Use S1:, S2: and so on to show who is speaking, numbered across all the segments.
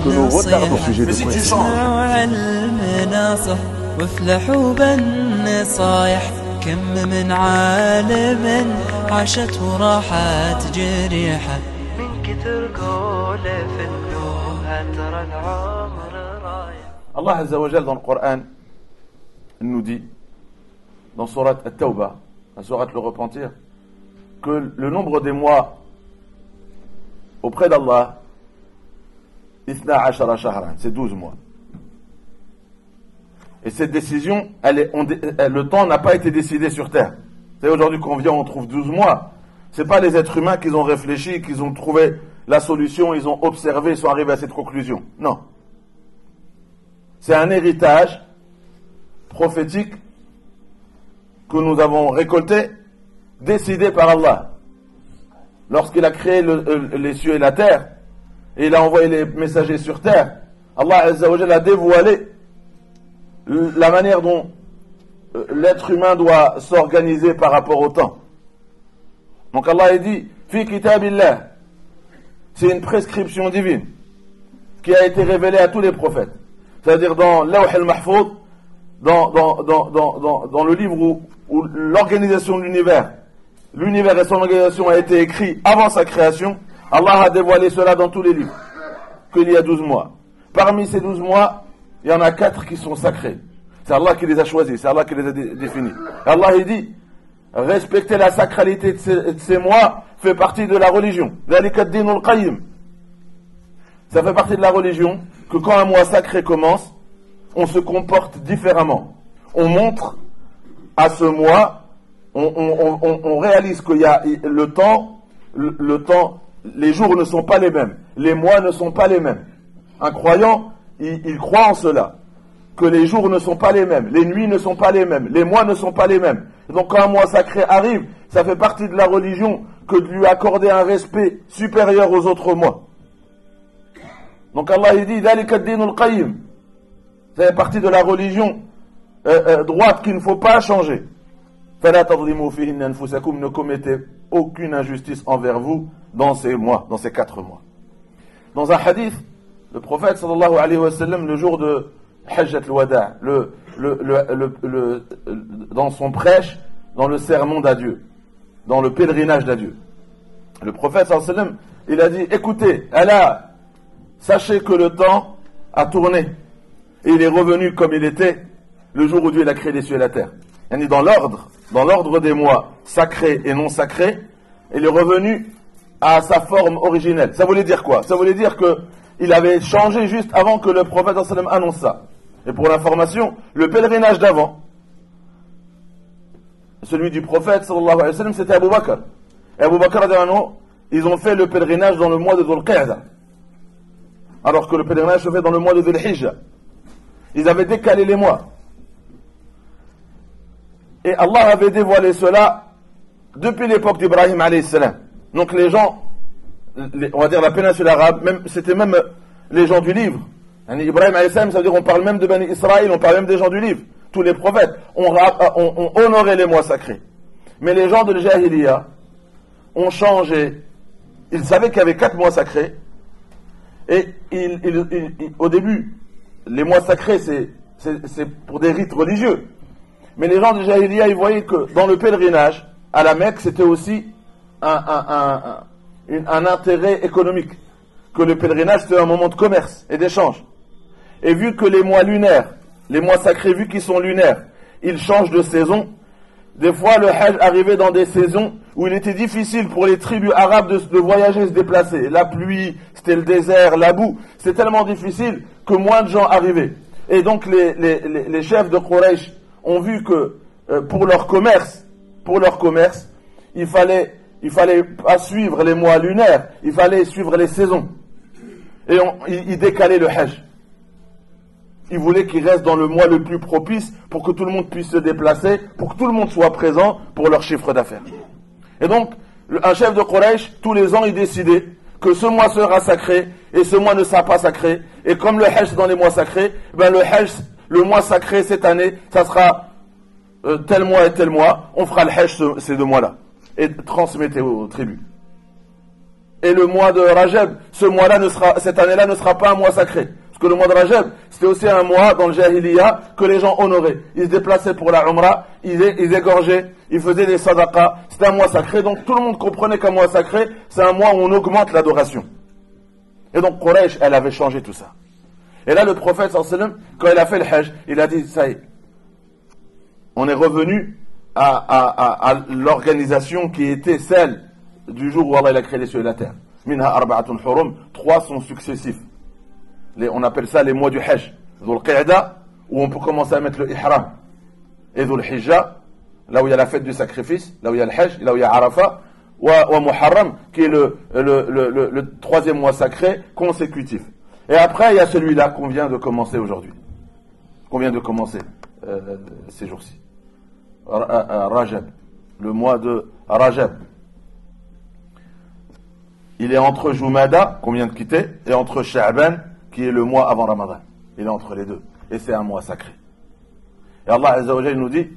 S1: que nous retardons au sujet de
S2: كم من عالم عاشت وراحت جريحة من كثر قوله في النوها ترى العمر رايح.
S1: Allah Azza wa Jal dans le Coran nous dit dans Sourate At-Tawbah, la Sourate le Repentir, que le nombre des mois auprès d'Allah, 12 shahran, c'est 12 mois. Et cette décision, le temps n'a pas été décidé sur Terre. C'est aujourd'hui qu'on vient, on trouve 12 mois. C'est pas les êtres humains qui ont réfléchi, qui ont trouvé la solution, ils ont observé, ils sont arrivés à cette conclusion. Non. C'est un héritage prophétique que nous avons récolté, décidé par Allah. Lorsqu'il a créé les cieux et la terre, et il a envoyé les messagers sur terre, Allah Azza wa Jalla a dévoilé la manière dont l'être humain doit s'organiser par rapport au temps. Donc Allah a dit fi kitabillah, c'est une prescription divine qui a été révélée à tous les prophètes, c'est-à-dire dans Lawh al-Mahfouz, dans le livre où l'organisation de l'univers et son organisation a été écrit avant sa création. Allah a dévoilé cela dans tous les livres, qu'il y a 12 mois. Parmi ces 12 mois, il y en a 4 qui sont sacrés. C'est Allah qui les a choisis, c'est Allah qui les a définis. Allah il dit, respecter la sacralité de ces mois fait partie de la religion. Ça fait partie de la religion que quand un mois sacré commence, on se comporte différemment. On montre à ce mois, on réalise qu'il y a le temps, les jours ne sont pas les mêmes, les mois ne sont pas les mêmes. Un croyant, il croit en cela, que les jours ne sont pas les mêmes, les nuits ne sont pas les mêmes, les mois ne sont pas les mêmes. Donc quand un mois sacré arrive, ça fait partie de la religion que de lui accorder un respect supérieur aux autres mois. Donc Allah il dit, ذَلِكَ الدِّينُ الْقَيِّمُ, ça fait partie de la religion droite qu'il ne faut pas changer. فَلَا تَظْلِمُوا فِيهِنَّ أَنفُسَكُمْ, ne commettez aucune injustice envers vous dans ces mois, dans ces 4 mois. Dans un hadith, le prophète sallallahu alayhi wa sallam, le jour de Hajjat al-Wada', dans son prêche, dans le sermon d'adieu, dans le pèlerinage d'adieu, le prophète sallallahu alayhi wa sallam, il a dit, écoutez, Allah, sachez que le temps a tourné et il est revenu comme il était le jour où Dieu a créé les cieux et la terre. Et dans l'ordre des mois sacrés et non sacrés, il est revenu à sa forme originelle. Ça voulait dire quoi? Ça voulait dire qu'il avait changé juste avant que le prophète sallallahu alayhi wa sallam annonce ça. Et pour l'information, le pèlerinage d'avant, celui du prophète sallallahu alayhi wa sallam, c'était Abu Bakr. Et Abu Bakr, ils ont fait le pèlerinage dans le mois de Dhul Qa'dah, alors que le pèlerinage se fait dans le mois de Dhul Hijjah. Ils avaient décalé les mois. Et Allah avait dévoilé cela depuis l'époque d'Ibrahim alayhi salam. Donc les gens, on va dire la péninsule arabe, c'était même les gens du livre. Ibrahim alayhi salam, ça veut dire on parle même de Bani Israël, on parle même des gens du livre. Tous les prophètes ont honoré les mois sacrés. Mais les gens de Jahiliya ont changé. Ils savaient qu'il y avait 4 mois sacrés. Et au début, les mois sacrés, c'est pour des rites religieux. Mais les gens de Jahiliya, ils voyaient que dans le pèlerinage, à la Mecque, c'était aussi un intérêt économique. Que le pèlerinage, c'était un moment de commerce et d'échange. Et vu que les mois lunaires, les mois sacrés, vu qu'ils sont lunaires, ils changent de saison, des fois le Hajj arrivait dans des saisons où il était difficile pour les tribus arabes de voyager, se déplacer. La pluie, c'était le désert, la boue. C'était tellement difficile que moins de gens arrivaient. Et donc les chefs de Quraysh ont vu que pour leur commerce, il fallait pas suivre les mois lunaires, il fallait suivre les saisons. Et ils décalaient le Hajj. Ils voulaient qu'il reste dans le mois le plus propice pour que tout le monde puisse se déplacer, pour que tout le monde soit présent pour leur chiffre d'affaires. Et donc, un chef de Quraysh, tous les ans, il décidait que ce mois sera sacré et ce mois ne sera pas sacré. Et comme le Hajj c'est dans les mois sacrés, le mois sacré cette année, ça sera tel mois et tel mois. On fera le Hajj ces 2 mois-là et transmettez aux tribus. et le mois de Rajab, cette année-là ne sera pas un mois sacré. Parce que le mois de Rajab, c'était aussi un mois dans le Jahiliya que les gens honoraient. Ils se déplaçaient pour la Umrah, ils égorgeaient, ils faisaient des sadaqas. C'était un mois sacré, donc tout le monde comprenait qu'un mois sacré, c'est un mois où on augmente l'adoration. Et donc Quraysh, elle avait changé tout ça. Et là, le prophète, sallallahu alayhi wa sallam, quand il a fait le Hajj, il a dit, ça y est, on est revenu à l'organisation qui était celle du jour où Allah il a créé les cieux et la terre. Minha arba'atun hurum, 3 sont successifs. On appelle ça les mois du Hajj. Dhul Qa'da, où on peut commencer à mettre le Ihram. Et Dhul Hijja, là où il y a la fête du sacrifice, là où il y a le Hajj, là où il y a Arafat, wa Muharram, qui est le 3e mois sacré consécutif. Et après, il y a celui-là qu'on vient de commencer aujourd'hui. Qu'on vient de commencer ces jours-ci. Rajab. Le mois de Rajab. Il est entre Jumada, qu'on vient de quitter, et entre Sha'ban, qui est le mois avant Ramadan. Il est entre les deux. Et c'est un mois sacré. Et Allah Azza wa Jalla nous dit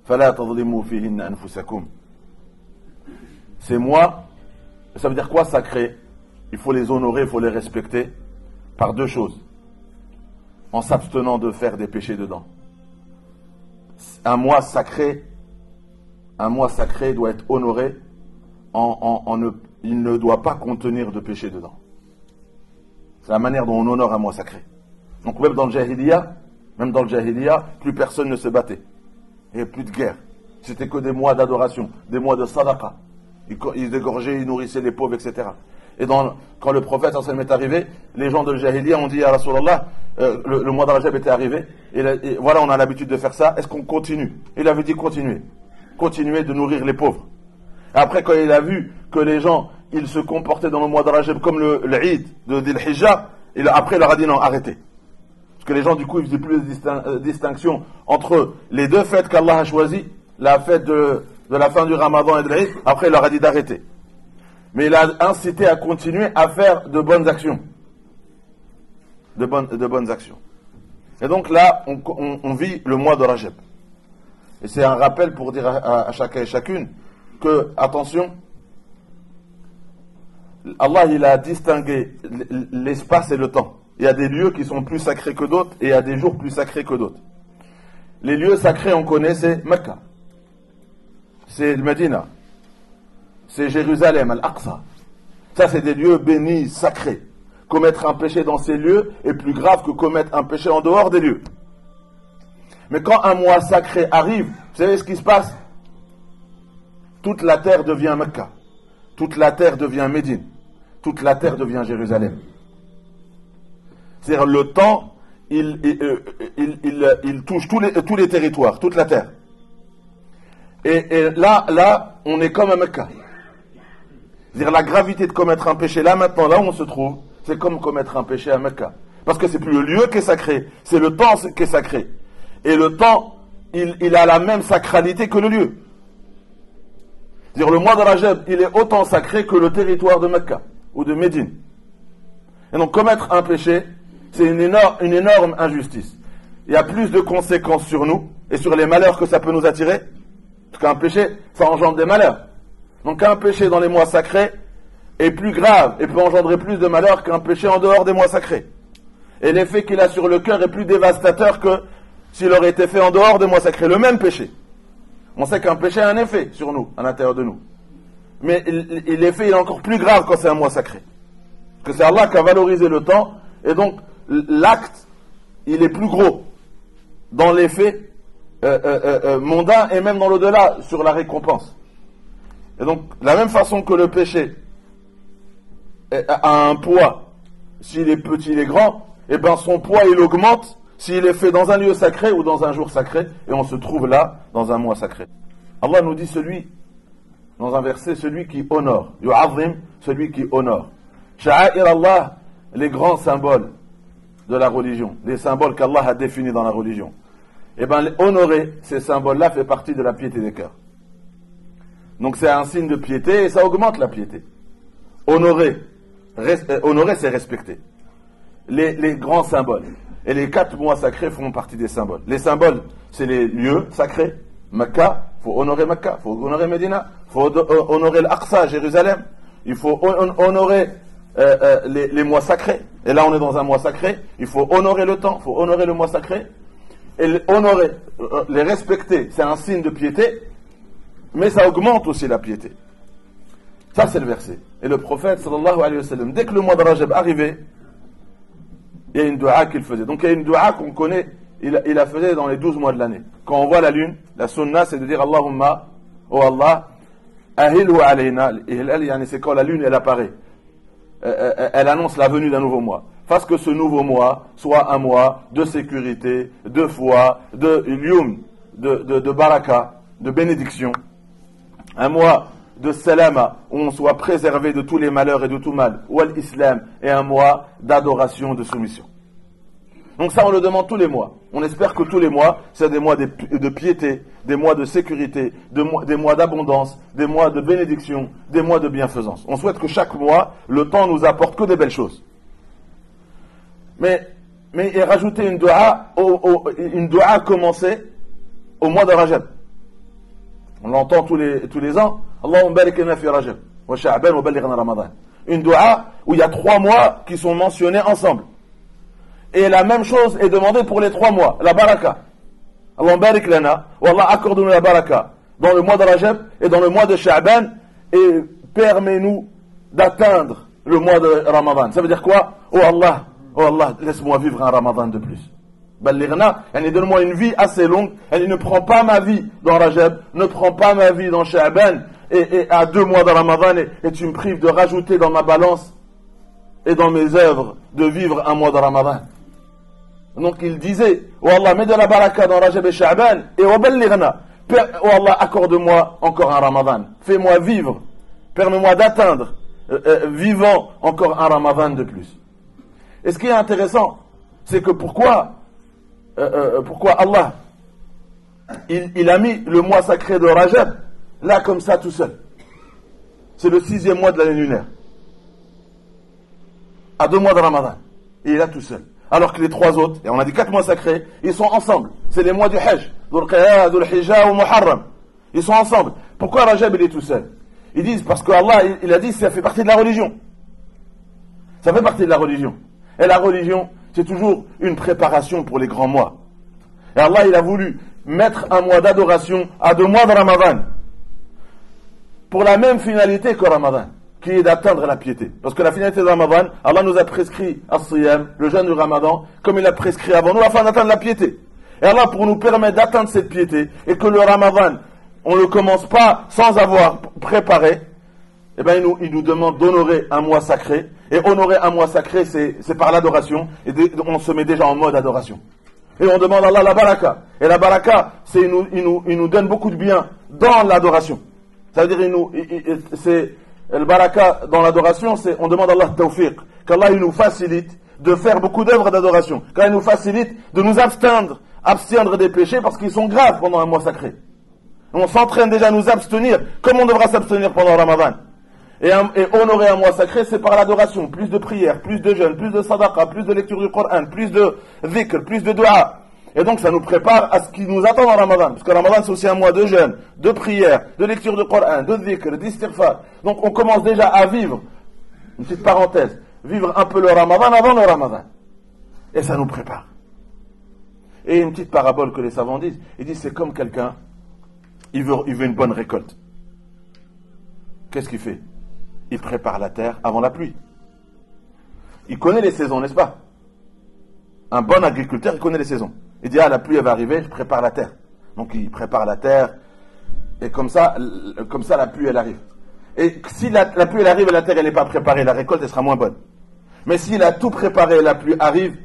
S1: فَلَا تَظْلِمُوا فِيهِنَّ أَنفُسَكُمْ. Ces mois, ça veut dire quoi sacré? Il faut les honorer, il faut les respecter par 2 choses. En s'abstenant de faire des péchés dedans. Un mois sacré doit être honoré il ne doit pas contenir de péché dedans. C'est la manière dont on honore un mois sacré. Donc même dans le Jahiliya, plus personne ne se battait. Il n'y avait plus de guerre. C'était que des mois d'adoration, des mois de sadaqa. Ils égorgeaient, ils nourrissaient les pauvres, etc. Et quand le prophète sallallahu est arrivé, les gens de Jahiliya ont dit à Rasulallah, le mois de Rajab était arrivé, et voilà, on a l'habitude de faire ça, est-ce qu'on continue? Il avait dit continuez. Continuez de nourrir les pauvres. Et après, quand il a vu que les gens, ils se comportaient dans le mois de Rajab comme le Eid de Dhul Hijja, après il leur a dit non, arrêtez. Parce que les gens, du coup, ils faisaient plus de distinction entre les 2 fêtes qu'Allah a choisies, la fête de la fin du Ramadan et de l'Eid, après il leur a dit d'arrêter. Mais il a incité à continuer à faire de bonnes actions. De bonnes actions. Et donc là, on vit le mois de Rajab. Et c'est un rappel pour dire à chacun et chacune que, attention, Allah il a distingué l'espace et le temps. Il y a des lieux qui sont plus sacrés que d'autres et il y a des jours plus sacrés que d'autres. Les lieux sacrés, on connaît, c'est Mecca, c'est le Médina, c'est Jérusalem, Al-Aqsa. Ça, c'est des lieux bénis, sacrés. Commettre un péché dans ces lieux est plus grave que commettre un péché en dehors des lieux. Mais quand un mois sacré arrive, vous savez ce qui se passe? Toute la terre devient Mecca. Toute la terre devient Médine. Toute la terre devient Jérusalem. C'est-à-dire le temps, il touche tous les territoires, toute la terre. Et là, on est comme à Mecca. C'est-à-dire la gravité de commettre un péché là, maintenant, là où on se trouve, c'est comme commettre un péché à Mecca. Parce que c'est plus le lieu qui est sacré, c'est le temps qui est sacré. Et le temps, il a la même sacralité que le lieu. C'est-à-dire le mois de Rajab, il est autant sacré que le territoire de Mecca ou de Médine. Et donc commettre un péché, c'est une énorme injustice. Il y a plus de conséquences sur nous et sur les malheurs que ça peut nous attirer. Parce qu'un péché, ça engendre des malheurs. Donc un péché dans les mois sacrés est plus grave et peut engendrer plus de malheurs qu'un péché en dehors des mois sacrés. Et l'effet qu'il a sur le cœur est plus dévastateur que s'il aurait été fait en dehors des mois sacrés. Le même péché. On sait qu'un péché a un effet sur nous, à l'intérieur de nous. Mais l'effet est encore plus grave quand c'est un mois sacré. Parce que c'est Allah qui a valorisé le temps, et donc l'acte, il est plus gros dans l'effet mondain et même dans l'au-delà sur la récompense. Et donc, de la même façon que le péché a un poids, s'il est petit, il est grand, et bien son poids, il augmente s'il est fait dans un lieu sacré ou dans un jour sacré, et on se trouve là, dans un mois sacré. Allah nous dit dans un verset, celui qui honore. Yu'azim, celui qui honore. Sha'air Allah, les grands symboles de la religion, les symboles qu'Allah a définis dans la religion. Et bien, honorer ces symboles-là fait partie de la piété des cœurs. Donc c'est un signe de piété et ça augmente la piété. Honorer, c'est respecter. Les grands symboles. Et les 4 mois sacrés font partie des symboles. Les symboles, c'est les lieux sacrés. Mecca, il faut honorer Mecca, il faut honorer Médina, il faut honorer l'Aqsa, Jérusalem, il faut honorer les mois sacrés. Et là, on est dans un mois sacré. Il faut honorer le temps, il faut honorer le mois sacré. Et honorer, les respecter, c'est un signe de piété, mais ça augmente aussi la piété. Ça, c'est le verset. Et le prophète, sallallahu alayhi wa sallam, dès que le mois de Rajab arrivait, il y a une dua qu'il faisait. Donc, il y a une dua qu'on connaît, il la faisait dans les 12 mois de l'année. Quand on voit la lune, la sunna, c'est de dire Allahumma, oh Allah, ahilhu alayna. C'est quand la lune, elle apparaît. Elle annonce la venue d'un nouveau mois. Fasse que ce nouveau mois soit un mois de sécurité, de foi, de yum, de baraka, de bénédiction. Un mois de salama, où on soit préservé de tous les malheurs et de tout mal. Ou l'islam, et un mois d'adoration, de soumission. Donc ça, on le demande tous les mois. On espère que tous les mois, c'est des mois de piété, des mois de sécurité, des mois d'abondance, des mois de bénédiction, des mois de bienfaisance. On souhaite que chaque mois, le temps nous apporte que des belles choses. Mais rajouter une dua commencée au mois de Rajab. On l'entend tous les ans. Allahumma barik lana fi Rajab wa Sha'ban wa ballighna Ramadan. Une dua où il y a 3 mois qui sont mentionnés ensemble. Et la même chose est demandée pour les 3 mois, la baraka. Allahumma barik lana, wa Allah accorde-nous la baraka dans le mois de Rajab et dans le mois de Sha'ban et permets-nous d'atteindre le mois de Ramadan. Ça veut dire quoi? Oh Allah, laisse-moi vivre un Ramadan de plus. Ballighna, donne-moi une vie assez longue. Ne prends pas ma vie dans Rajab, ne prends pas ma vie dans Sha'ban et à 2 mois de Ramadan et tu me prives de rajouter dans ma balance et dans mes œuvres de vivre un mois de Ramadan. Donc il disait, oh Allah, mets de la baraka dans Rajab et Sha'ban et ballighna. Oh Allah, accorde-moi encore un Ramadan. Fais-moi vivre. Permets-moi d'atteindre, vivant encore un Ramadan de plus. Et ce qui est intéressant, c'est que pourquoi Allah, il a mis le mois sacré de Rajab, là comme ça tout seul. C'est le 6e mois de l'année lunaire. À 2 mois de Ramadan. Et il est là tout seul. Alors que les 3 autres, et on a dit 4 mois sacrés, ils sont ensemble. C'est les mois du Hajj. Dhul Qiyah, Dhul Hijjah ou Muharram. Ils sont ensemble. Pourquoi Rajab il est tout seul? Ils disent parce que Allah il a dit ça fait partie de la religion. Ça fait partie de la religion. Et la religion, c'est toujours une préparation pour les grands mois. Et Allah, il a voulu mettre un mois d'adoration à 2 mois de Ramadan. Pour la même finalité que Ramadan, qui est d'atteindre la piété. Parce que la finalité de Ramadan, Allah nous a prescrit as-siyam, le jeûne du Ramadan, comme il a prescrit avant nous, afin d'atteindre la piété. Et Allah, pour nous permettre d'atteindre cette piété, et que le Ramadan, on ne le commence pas sans avoir préparé, eh bien, il nous demande d'honorer un mois sacré. Et honorer un mois sacré, c'est par l'adoration. Et on se met déjà en mode adoration. Et on demande à Allah la baraka. Et la baraka, il nous donne beaucoup de bien dans l'adoration. Ça veut dire, le baraka dans l'adoration, on demande à Allah tawfiq. Qu'Allah il nous facilite de faire beaucoup d'œuvres d'adoration. Qu'Allah nous facilite de nous abstiendre des péchés parce qu'ils sont graves pendant un mois sacré. On s'entraîne déjà à nous abstenir comme on devra s'abstenir pendant le Ramadan. Et honorer un mois sacré, c'est par l'adoration. Plus de prières, plus de jeûnes, plus de sadaqa, plus de lecture du Coran, plus de dhikr, plus de dua. Et donc ça nous prépare à ce qui nous attend dans Ramadan. Parce que Ramadan c'est aussi un mois de jeûne, de prière, de lecture du Coran, de dhikr, d'istighfar. Donc on commence déjà à vivre, une petite parenthèse, vivre un peu le Ramadan avant le Ramadan. Et ça nous prépare. Et une petite parabole que les savants disent, ils disent c'est comme quelqu'un, il veut une bonne récolte. Qu'est-ce qu'il fait? Il prépare la terre avant la pluie. Il connaît les saisons, n'est-ce pas? Un bon agriculteur, il connaît les saisons. Il dit, la pluie elle va arriver, je prépare la terre. Donc il prépare la terre, et comme ça la pluie elle arrive. Et si la pluie elle arrive et la terre elle n'est pas préparée, la récolte elle sera moins bonne. Mais s'il a tout préparé et la pluie arrive,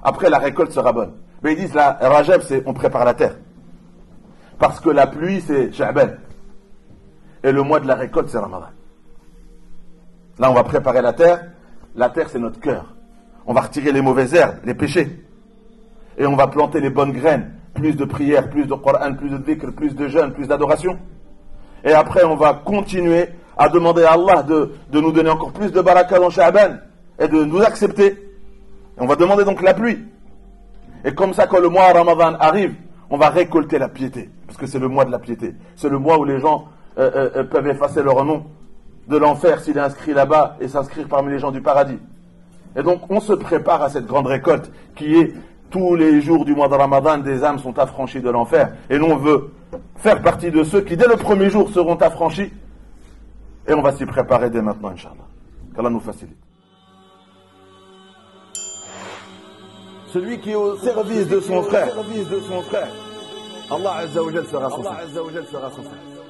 S1: après la récolte sera bonne. Mais ils disent, la Rajab on prépare la terre. Parce que la pluie c'est Sha'ban. Et le mois de la récolte c'est Ramadan. Là, on va préparer la terre. La terre, c'est notre cœur. On va retirer les mauvaises herbes, les péchés. Et on va planter les bonnes graines. Plus de prières, plus de Coran, plus de dhikr, plus de jeûne, plus d'adoration. Et après, on va continuer à demander à Allah de nous donner encore plus de baraka dans Sha'ban et de nous accepter. Et on va demander donc la pluie. Et comme ça, quand le mois Ramadan arrive, on va récolter la piété. Parce que c'est le mois de la piété. C'est le mois où les gens peuvent effacer leur nom de l'enfer s'il est inscrit là-bas et s'inscrire parmi les gens du paradis. Et donc on se prépare à cette grande récolte qui est tous les jours du mois de Ramadan, des âmes sont affranchies de l'enfer. Et nous on veut faire partie de ceux qui dès le premier jour seront affranchis. Et on va s'y préparer dès maintenant, Inch'Allah. Qu'Allah nous facilite. Celui qui est au service de son frère, Allah Azza wa Jal sera son frère.